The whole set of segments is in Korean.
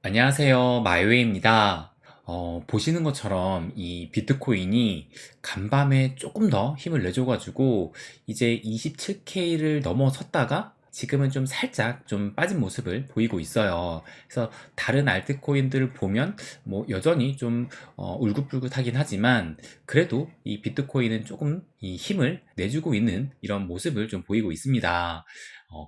안녕하세요. 마이웨이입니다. 보시는 것처럼 이 비트코인이 간밤에 조금 더 힘을 내줘가지고 이제 27K를 넘어섰다가 지금은 좀 살짝 좀 빠진 모습을 보이고 있어요. 그래서 다른 알트코인들을 보면 뭐 여전히 좀 울긋불긋하긴 하지만 그래도 이 비트코인은 조금 이 힘을 내주고 있는 이런 모습을 좀 보이고 있습니다.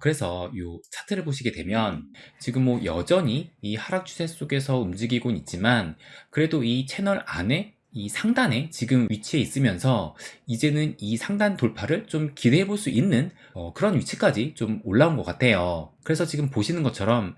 그래서 이 차트를 보시게 되면 지금 뭐 여전히 이 하락 추세 속에서 움직이곤 있지만 그래도 이 채널 안에 이 상단에 지금 위치해 있으면서 이제는 이 상단 돌파를 좀 기대해 볼 수 있는 그런 위치까지 좀 올라온 것 같아요. 그래서 지금 보시는 것처럼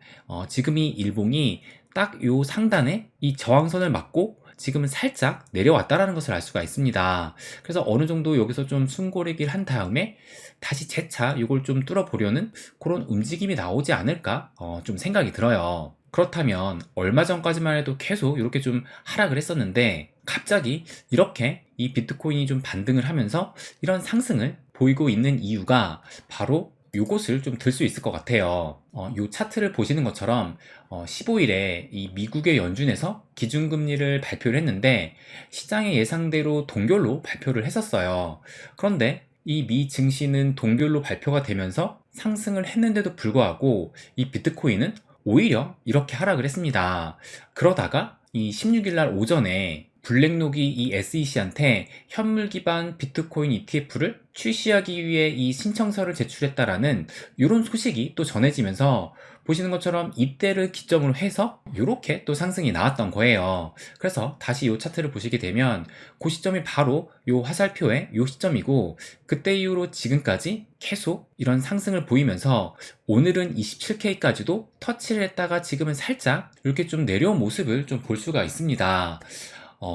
지금 이 일봉이 딱 요 상단에 이 저항선을 맞고 지금은 살짝 내려왔다라는 것을 알 수가 있습니다. 그래서 어느 정도 여기서 좀 숨고르기를 한 다음에 다시 재차 이걸 좀 뚫어보려는 그런 움직임이 나오지 않을까 좀 생각이 들어요. 그렇다면 얼마 전까지만 해도 계속 이렇게 좀 하락을 했었는데 갑자기 이렇게 이 비트코인이 좀 반등을 하면서 이런 상승을 보이고 있는 이유가 바로 요것을 좀 들 수 있을 것 같아요. 요 차트를 보시는 것처럼 15일에 이 미국의 연준에서 기준금리를 발표를 했는데 시장의 예상대로 동결로 발표를 했었어요. 그런데 이 미 증시는 동결로 발표가 되면서 상승을 했는데도 불구하고 이 비트코인은 오히려 이렇게 하락을 했습니다. 그러다가 이 16일 날 오전에 블랙록이 이 SEC한테 현물 기반 비트코인 ETF를 출시하기 위해 이 신청서를 제출했다라는 이런 소식이 또 전해지면서 보시는 것처럼 이때를 기점으로 해서 이렇게 또 상승이 나왔던 거예요. 그래서 다시 이 차트를 보시게 되면 그 시점이 바로 이 화살표의 이 시점이고 그때 이후로 지금까지 계속 이런 상승을 보이면서 오늘은 27K까지도 터치를 했다가 지금은 살짝 이렇게 좀 내려온 모습을 좀 볼 수가 있습니다.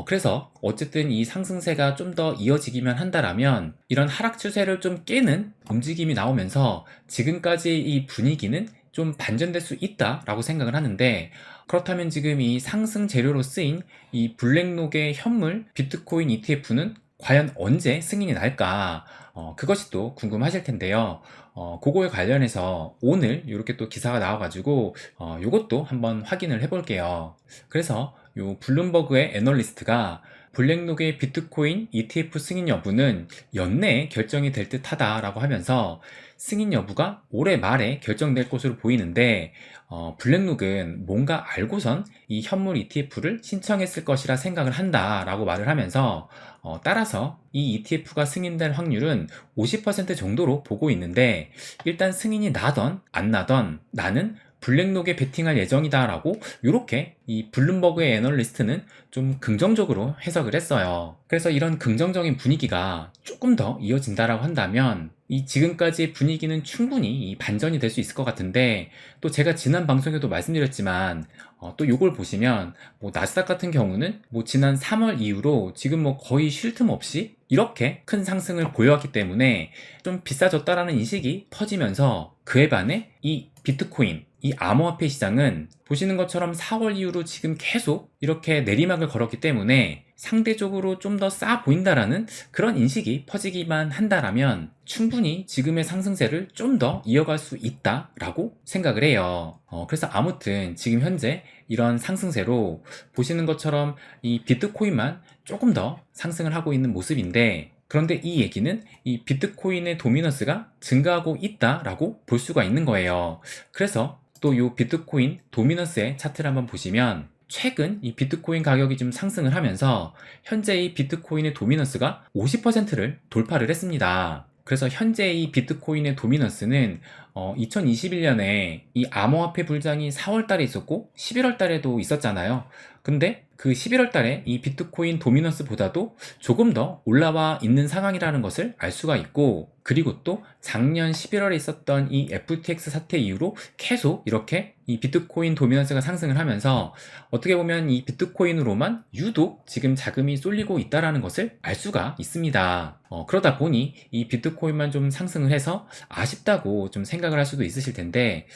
그래서 어쨌든 이 상승세가 좀 더 이어지기만 한다라면 이런 하락 추세를 좀 깨는 움직임이 나오면서 지금까지 이 분위기는 좀 반전될 수 있다라고 생각을 하는데 그렇다면 지금 이 상승 재료로 쓰인 이 블랙록의 현물 비트코인 ETF는 과연 언제 승인이 날까? 그것이 또 궁금하실 텐데요. 그거에 관련해서 오늘 이렇게 또 기사가 나와가지고 요것도 한번 확인을 해볼게요. 그래서 요 블룸버그의 애널리스트가 블랙록의 비트코인 ETF 승인 여부는 연내에 결정이 될 듯하다라고 하면서 승인 여부가 올해 말에 결정될 것으로 보이는데 블랙록은 뭔가 알고선 이 현물 ETF를 신청했을 것이라 생각을 한다라고 말을 하면서 따라서 이 ETF가 승인될 확률은 50% 정도로 보고 있는데 일단 승인이 나던 안 나던 나는 블랙록에 베팅할 예정이다 라고 이렇게 이 블룸버그의 애널리스트는 좀 긍정적으로 해석을 했어요. 그래서 이런 긍정적인 분위기가 조금 더 이어진다라고 한다면 이 지금까지의 분위기는 충분히 이 반전이 될 수 있을 것 같은데 또 제가 지난 방송에도 말씀드렸지만 또 요걸 보시면 뭐 나스닥 같은 경우는 뭐 지난 3월 이후로 지금 뭐 거의 쉴 틈 없이 이렇게 큰 상승을 보여왔기 때문에 좀 비싸졌다라는 인식이 퍼지면서 그에 반해 이 비트코인 이 암호화폐 시장은 보시는 것처럼 4월 이후로 지금 계속 이렇게 내리막을 걸었기 때문에 상대적으로 좀 더 싸 보인다라는 그런 인식이 퍼지기만 한다라면 충분히 지금의 상승세를 좀 더 이어갈 수 있다라고 생각을 해요. 그래서 아무튼 지금 현재 이런 상승세로 보시는 것처럼 이 비트코인만 조금 더 상승을 하고 있는 모습인데 그런데 이 얘기는 이 비트코인의 도미넌스가 증가하고 있다라고 볼 수가 있는 거예요. 그래서 또 이 비트코인 도미넌스의 차트를 한번 보시면 최근 이 비트코인 가격이 좀 상승을 하면서 현재 이 비트코인의 도미넌스가 50%를 돌파를 했습니다. 그래서 현재 이 비트코인의 도미넌스는 2021년에 이 암호화폐 불장이 4월 달에 있었고 11월 달에도 있었잖아요. 근데 그 11월 달에 이 비트코인 도미넌스보다도 조금 더 올라와 있는 상황이라는 것을 알 수가 있고 그리고 또 작년 11월에 있었던 이 FTX 사태 이후로 계속 이렇게 이 비트코인 도미넌스가 상승을 하면서 어떻게 보면 이 비트코인으로만 유독 지금 자금이 쏠리고 있다는 것을 알 수가 있습니다. 그러다 보니 이 비트코인만 좀 상승을 해서 아쉽다고 좀 생각을 할 수도 있으실 텐데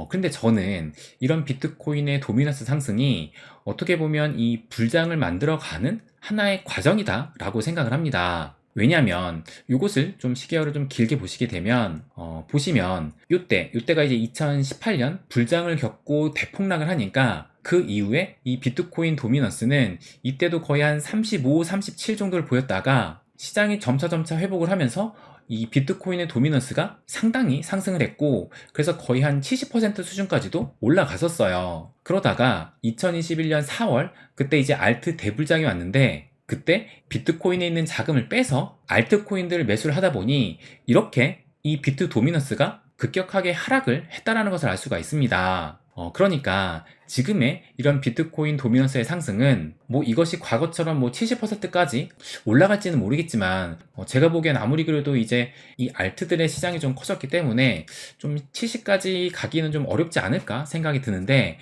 근데 저는 이런 비트코인의 도미넌스 상승이 어떻게 보면 이 불장을 만들어가는 하나의 과정이다 라고 생각을 합니다. 왜냐하면 요것을 좀 시계열을 좀 길게 보시게 되면 보시면 요때가 이제 2018년 불장을 겪고 대폭락을 하니까 그 이후에 이 비트코인 도미넌스는 이때도 거의 한 35, 37 정도를 보였다가 시장이 점차 회복을 하면서 이 비트코인의 도미넌스가 상당히 상승을 했고, 그래서 거의 한 70% 수준까지도 올라갔었어요. 그러다가 2021년 4월 그때 이제 알트 대불장이 왔는데, 그때 비트코인에 있는 자금을 빼서 알트코인들을 매수를 하다 보니 이렇게 이 비트 도미넌스가 급격하게 하락을 했다라는 것을 알 수가 있습니다. 그러니까 지금의 이런 비트코인 도미넌스의 상승은 뭐 이것이 과거처럼 뭐 70%까지 올라갈지는 모르겠지만, 제가 보기엔 아무리 그래도 이제 이 알트들의 시장이 좀 커졌기 때문에 좀 70까지 가기는 좀 어렵지 않을까 생각이 드는데,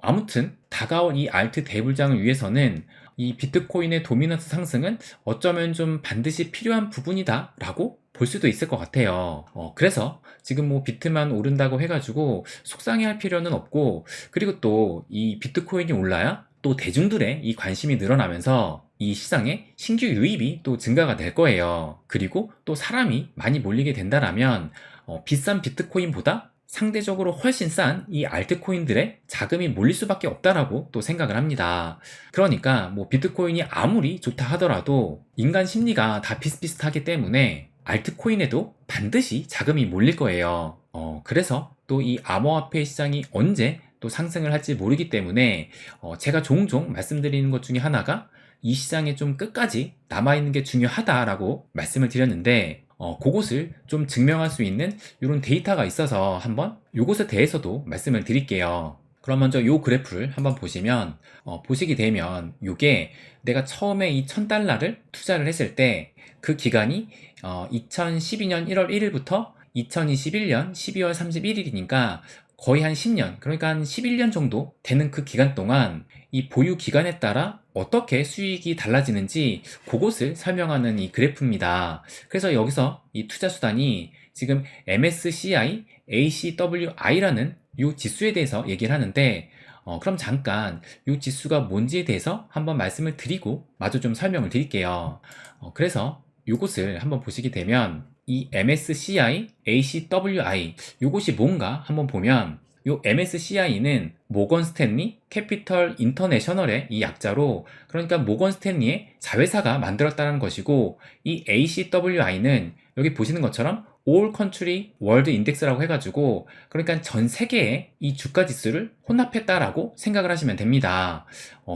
아무튼 다가온 이 알트 대불장을 위해서는 이 비트코인의 도미넌스 상승은 어쩌면 좀 반드시 필요한 부분이다 라고 볼 수도 있을 것 같아요. 그래서 지금 뭐 비트만 오른다고 해가지고 속상해할 필요는 없고, 그리고 또 이 비트코인이 올라야 또 대중들의 이 관심이 늘어나면서 이 시장에 신규 유입이 또 증가가 될 거예요. 그리고 또 사람이 많이 몰리게 된다라면 비싼 비트코인보다 상대적으로 훨씬 싼 이 알트코인들의 자금이 몰릴 수밖에 없다라고 또 생각을 합니다. 그러니까 뭐 비트코인이 아무리 좋다 하더라도 인간 심리가 다 비슷비슷하기 때문에 알트코인에도 반드시 자금이 몰릴 거예요. 그래서 또 이 암호화폐 시장이 언제 또 상승을 할지 모르기 때문에 제가 종종 말씀드리는 것 중에 하나가 이 시장에 좀 끝까지 남아있는 게 중요하다라고 말씀을 드렸는데, 그것을 좀 증명할 수 있는 이런 데이터가 있어서 한번 이것에 대해서도 말씀을 드릴게요. 그럼 먼저 이 그래프를 한번 보시면, 보시게 되면 이게 내가 처음에 이 1000달러를 투자를 했을 때 그 기간이 2012년 1월 1일부터 2021년 12월 31일이니까 거의 한 10년, 그러니까 한 11년 정도 되는 그 기간 동안 이 보유 기간에 따라 어떻게 수익이 달라지는지 그것을 설명하는 이 그래프입니다. 그래서 여기서 이 투자 수단이 지금 MSCI ACWI라는 이 지수에 대해서 얘기를 하는데, 그럼 잠깐 이 지수가 뭔지에 대해서 한번 말씀을 드리고 마저 좀 설명을 드릴게요. 그래서 이것을 한번 보시게 되면 이 MSCI ACWI 이것이 뭔가 한번 보면, 이 MSCI는 모건 스탠리 캐피털 인터내셔널의 이 약자로, 그러니까 모건 스탠리의 자회사가 만들었다는 것이고, 이 ACWI는 여기 보시는 것처럼 All Country World Index라고 해가지고, 그러니까 전 세계의 이 주가 지수를 혼합했다라고 생각을 하시면 됩니다.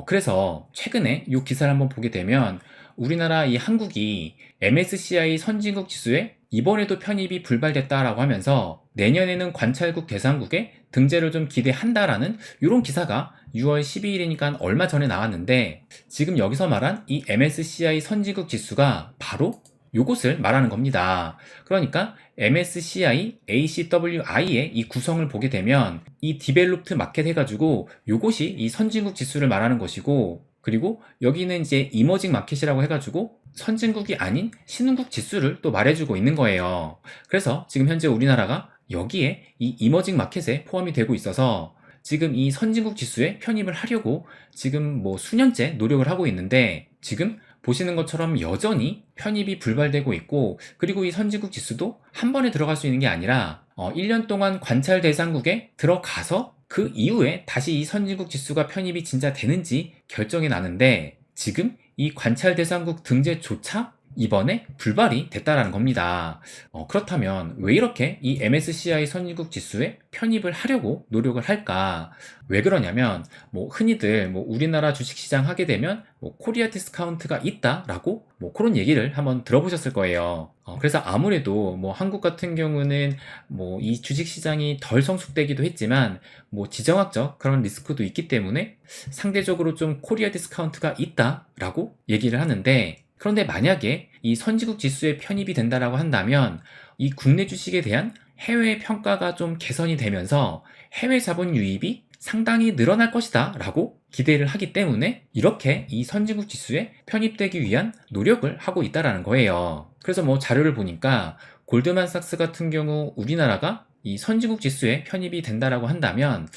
그래서 최근에 이 기사를 한번 보게 되면 우리나라 이 한국이 MSCI 선진국 지수에 이번에도 편입이 불발됐다라고 하면서 내년에는 관찰국 대상국에 등재를 좀 기대한다라는 이런 기사가 6월 12일이니까 얼마 전에 나왔는데, 지금 여기서 말한 이 MSCI 선진국 지수가 바로 요것을 말하는 겁니다. 그러니까 MSCI ACWI의 이 구성을 보게 되면 이 디벨롭드 마켓 해가지고 요것이 이 선진국 지수를 말하는 것이고, 그리고 여기는 이제 이머징 마켓이라고 해가지고 선진국이 아닌 신흥국 지수를 또 말해주고 있는 거예요. 그래서 지금 현재 우리나라가 여기에 이 이머징 마켓에 포함이 되고 있어서 지금 이 선진국 지수에 편입을 하려고 지금 뭐 수년째 노력을 하고 있는데, 지금 보시는 것처럼 여전히 편입이 불발되고 있고, 그리고 이 선진국 지수도 한 번에 들어갈 수 있는 게 아니라 1년 동안 관찰 대상국에 들어가서 그 이후에 다시 이 선진국 지수가 편입이 진짜 되는지 결정이 나는데, 지금 이 관찰 대상국 등재조차 이번에 불발이 됐다라는 겁니다. 그렇다면 왜 이렇게 이 MSCI 선진국 지수에 편입을 하려고 노력을 할까? 왜 그러냐면 뭐 흔히들 뭐 우리나라 주식시장 하게 되면 뭐 코리아 디스카운트가 있다라고 뭐 그런 얘기를 한번 들어보셨을 거예요. 그래서 아무래도 뭐 한국 같은 경우는 뭐 이 주식시장이 덜 성숙되기도 했지만 뭐 지정학적 그런 리스크도 있기 때문에 상대적으로 좀 코리아 디스카운트가 있다라고 얘기를 하는데, 그런데 만약에 이 선진국 지수에 편입이 된다라고 한다면 이 국내 주식에 대한 해외 평가가 좀 개선이 되면서 해외 자본 유입이 상당히 늘어날 것이다 라고 기대를 하기 때문에 이렇게 이 선진국 지수에 편입되기 위한 노력을 하고 있다라는 거예요. 그래서 뭐 자료를 보니까 골드만삭스 같은 경우 우리나라가 이 선진국 지수에 편입이 된다라고 한다면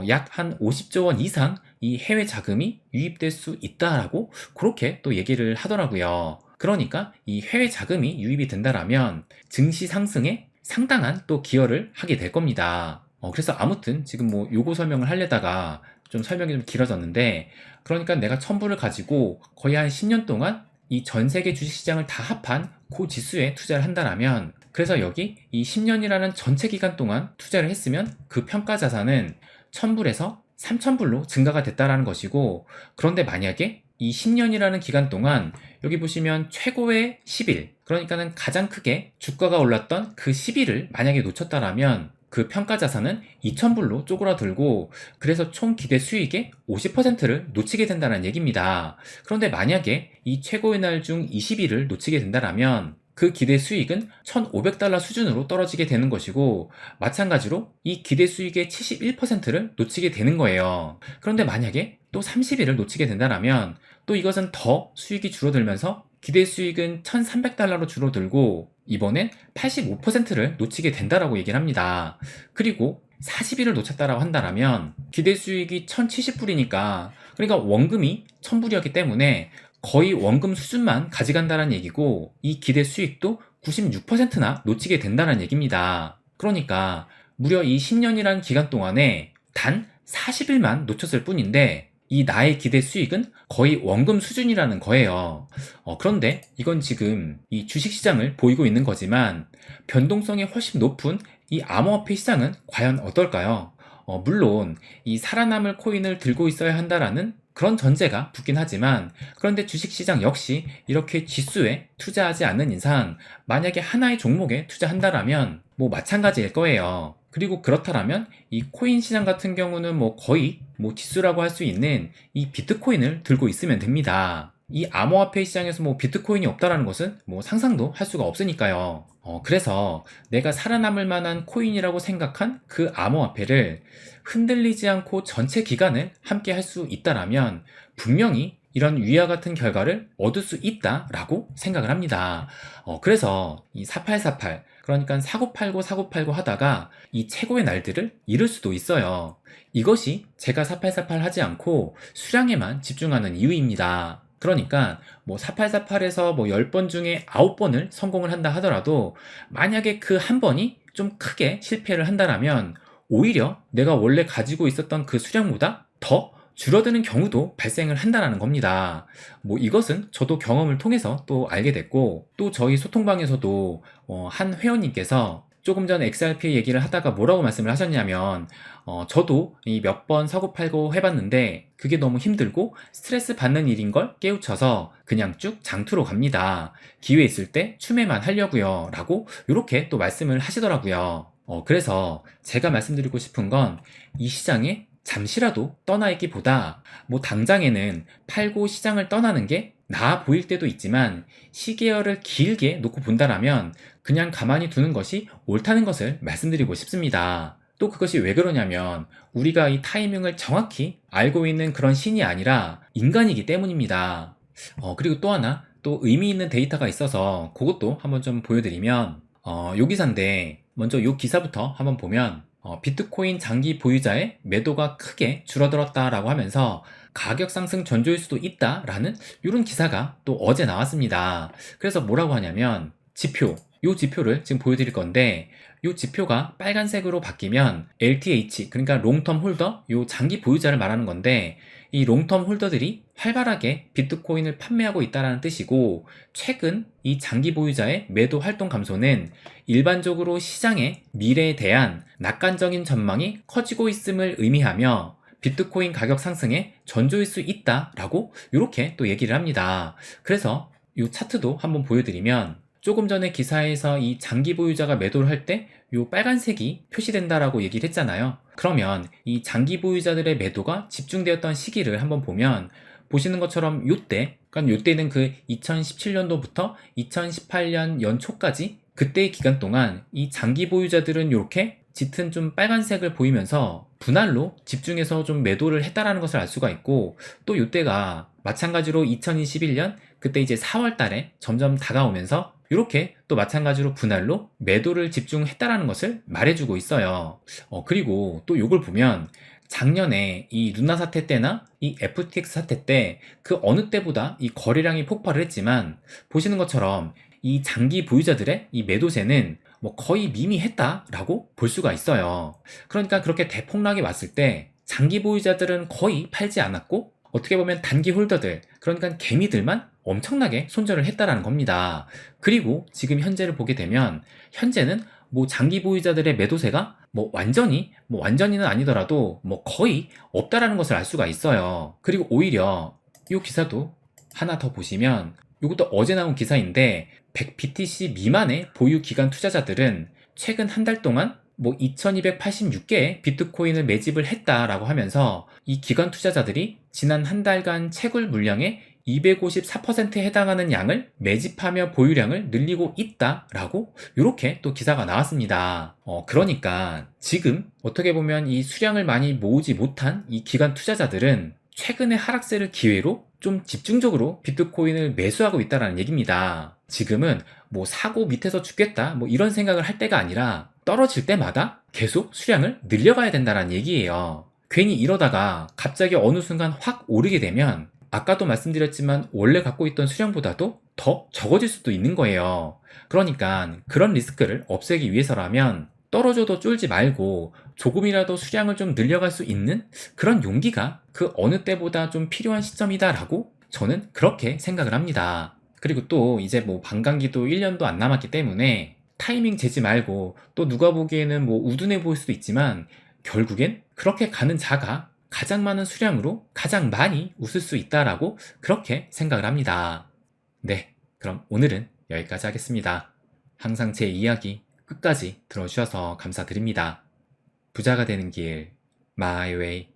약 한 50조 원 이상 이 해외 자금이 유입될 수 있다라고 그렇게 또 얘기를 하더라고요. 그러니까 이 해외 자금이 유입이 된다라면 증시 상승에 상당한 또 기여를 하게 될 겁니다. 그래서 아무튼 지금 뭐 요거 설명을 하려다가 좀 설명이 좀 길어졌는데, 그러니까 내가 1000불을 가지고 거의 한 10년 동안 이 전 세계 주식시장을 다 합한 그 지수에 투자를 한다라면, 그래서 여기 이 10년이라는 전체 기간 동안 투자를 했으면 그 평가 자산은 1000불에서 3000불로 증가가 됐다라는 것이고, 그런데 만약에 이 10년이라는 기간 동안 여기 보시면 최고의 10일, 그러니까는 가장 크게 주가가 올랐던 그 10일을 만약에 놓쳤다라면 그 평가 자산은 2000불로 쪼그라들고, 그래서 총 기대 수익의 50%를 놓치게 된다는 얘기입니다. 그런데 만약에 이 최고의 날 중 20일을 놓치게 된다라면 그 기대 수익은 1500달러 수준으로 떨어지게 되는 것이고, 마찬가지로 이 기대 수익의 71%를 놓치게 되는 거예요. 그런데 만약에 또 30일을 놓치게 된다면 또 이것은 더 수익이 줄어들면서 기대 수익은 1300달러로 줄어들고, 이번엔 85%를 놓치게 된다라고 얘기를 합니다. 그리고 40일을 놓쳤다라고 한다면 기대 수익이 1070불이니까, 그러니까 원금이 1000불이었기 때문에 거의 원금 수준만 가져간다는 얘기고, 이 기대 수익도 96%나 놓치게 된다는 얘기입니다. 그러니까 무려 이 10년이라는 기간 동안에 단 40일만 놓쳤을 뿐인데 이 나의 기대 수익은 거의 원금 수준이라는 거예요. 그런데 이건 지금 이 주식시장을 보이고 있는 거지만 변동성이 훨씬 높은 이 암호화폐 시장은 과연 어떨까요? 물론 이 살아남을 코인을 들고 있어야 한다라는 그런 전제가 붙긴 하지만, 그런데 주식시장 역시 이렇게 지수에 투자하지 않는 이상 만약에 하나의 종목에 투자한다라면 뭐 마찬가지일 거예요. 그리고 그렇다라면 이 코인 시장 같은 경우는 뭐 거의 뭐 지수라고 할 수 있는 이 비트코인을 들고 있으면 됩니다. 이 암호화폐 시장에서 뭐 비트코인이 없다라는 것은 뭐 상상도 할 수가 없으니까요. 그래서 내가 살아남을 만한 코인이라고 생각한 그 암호화폐를 흔들리지 않고 전체 기간을 함께 할 수 있다라면 분명히 이런 위와 같은 결과를 얻을 수 있다라고 생각을 합니다. 그래서 이 4848, 그러니까 4989 4989 하다가 이 최고의 날들을 잃을 수도 있어요. 이것이 제가 4848 하지 않고 수량에만 집중하는 이유입니다. 그러니까 뭐 4848에서 뭐 10번 중에 9번을 성공을 한다 하더라도 만약에 그 한 번이 좀 크게 실패를 한다라면 오히려 내가 원래 가지고 있었던 그 수량보다 더 줄어드는 경우도 발생을 한다는 겁니다. 뭐 이것은 저도 경험을 통해서 또 알게 됐고, 또 저희 소통방에서도 한 회원님께서 조금 전 XRP 얘기를 하다가 뭐라고 말씀을 하셨냐면, 저도 이 몇 번 사고팔고 해봤는데 그게 너무 힘들고 스트레스 받는 일인 걸 깨우쳐서 그냥 쭉 장투로 갑니다. 기회 있을 때 추매만 하려고요 라고 이렇게 또 말씀을 하시더라고요. 그래서 제가 말씀드리고 싶은 건 이 시장에 잠시라도 떠나 있기보다 뭐 당장에는 팔고 시장을 떠나는 게 나아 보일 때도 있지만 시계열을 길게 놓고 본다라면 그냥 가만히 두는 것이 옳다는 것을 말씀드리고 싶습니다. 또 그것이 왜 그러냐면 우리가 이 타이밍을 정확히 알고 있는 그런 신이 아니라 인간이기 때문입니다. 그리고 또 하나 또 의미 있는 데이터가 있어서 그것도 한번 좀 보여드리면, 요 기사인데 먼저 요 기사부터 한번 보면 비트코인 장기 보유자의 매도가 크게 줄어들었다라고 하면서 가격 상승 전조일 수도 있다라는 이런 기사가 또 어제 나왔습니다. 그래서 뭐라고 하냐면 요 지표를 지금 보여드릴 건데, 요 지표가 빨간색으로 바뀌면 LTH, 그러니까 롱텀 홀더, 요 장기 보유자를 말하는 건데, 이 롱텀 홀더들이 활발하게 비트코인을 판매하고 있다는 뜻이고, 최근 이 장기 보유자의 매도 활동 감소는 일반적으로 시장의 미래에 대한 낙관적인 전망이 커지고 있음을 의미하며 비트코인 가격 상승의 전조일 수 있다라고 이렇게 또 얘기를 합니다. 그래서 이 차트도 한번 보여드리면, 조금 전에 기사에서 이 장기 보유자가 매도를 할 때 이 빨간색이 표시된다라고 얘기를 했잖아요. 그러면 이 장기 보유자들의 매도가 집중되었던 시기를 한번 보면, 보시는 것처럼 그러니까 요때는 그 2017년도부터 2018년 연초까지 그때의 기간 동안 이 장기 보유자들은 이렇게 짙은 좀 빨간색을 보이면서 분할로 집중해서 좀 매도를 했다라는 것을 알 수가 있고, 또 이때가 마찬가지로 2021년 그때 이제 4월 달에 점점 다가오면서 이렇게 또 마찬가지로 분할로 매도를 집중했다라는 것을 말해주고 있어요. 그리고 또 이걸 보면 작년에 이 루나 사태 때나 이 FTX 사태 때 그 어느 때보다 이 거래량이 폭발을 했지만 보시는 것처럼 이 장기 보유자들의 이 매도세는 뭐 거의 미미했다라고 볼 수가 있어요. 그러니까 그렇게 대폭락이 왔을 때 장기 보유자들은 거의 팔지 않았고 어떻게 보면 단기 홀더들, 그러니까 개미들만 엄청나게 손절을 했다라는 겁니다. 그리고 지금 현재를 보게 되면 현재는 뭐 장기 보유자들의 매도세가 뭐 완전히는 아니더라도 뭐 거의 없다라는 것을 알 수가 있어요. 그리고 오히려 이 기사도 하나 더 보시면 이것도 어제 나온 기사인데 100BTC 미만의 보유 기간 투자자들은 최근 한 달 동안 뭐 2286개의 비트코인을 매집을 했다라고 하면서 이 기관 투자자들이 지난 한 달간 채굴 물량의 254%에 해당하는 양을 매집하며 보유량을 늘리고 있다라고 이렇게 또 기사가 나왔습니다. 그러니까 지금 어떻게 보면 이 수량을 많이 모으지 못한 이 기관 투자자들은 최근의 하락세를 기회로 좀 집중적으로 비트코인을 매수하고 있다는 얘기입니다. 지금은 뭐 사고 밑에서 죽겠다 뭐 이런 생각을 할 때가 아니라 떨어질 때마다 계속 수량을 늘려가야 된다는 얘기예요. 괜히 이러다가 갑자기 어느 순간 확 오르게 되면 아까도 말씀드렸지만 원래 갖고 있던 수량보다도 더 적어질 수도 있는 거예요. 그러니까 그런 리스크를 없애기 위해서라면 떨어져도 쫄지 말고 조금이라도 수량을 좀 늘려갈 수 있는 그런 용기가 그 어느 때보다 좀 필요한 시점이다라고 저는 그렇게 생각을 합니다. 그리고 또 이제 뭐 반감기도 1년도 안 남았기 때문에 타이밍 재지 말고 또 누가 보기에는 뭐 우둔해 보일 수도 있지만 결국엔 그렇게 가는 자가 가장 많은 수량으로 가장 많이 웃을 수 있다라고 그렇게 생각을 합니다. 네, 그럼 오늘은 여기까지 하겠습니다. 항상 제 이야기 끝까지 들어주셔서 감사드립니다. 부자가 되는 길, My Way.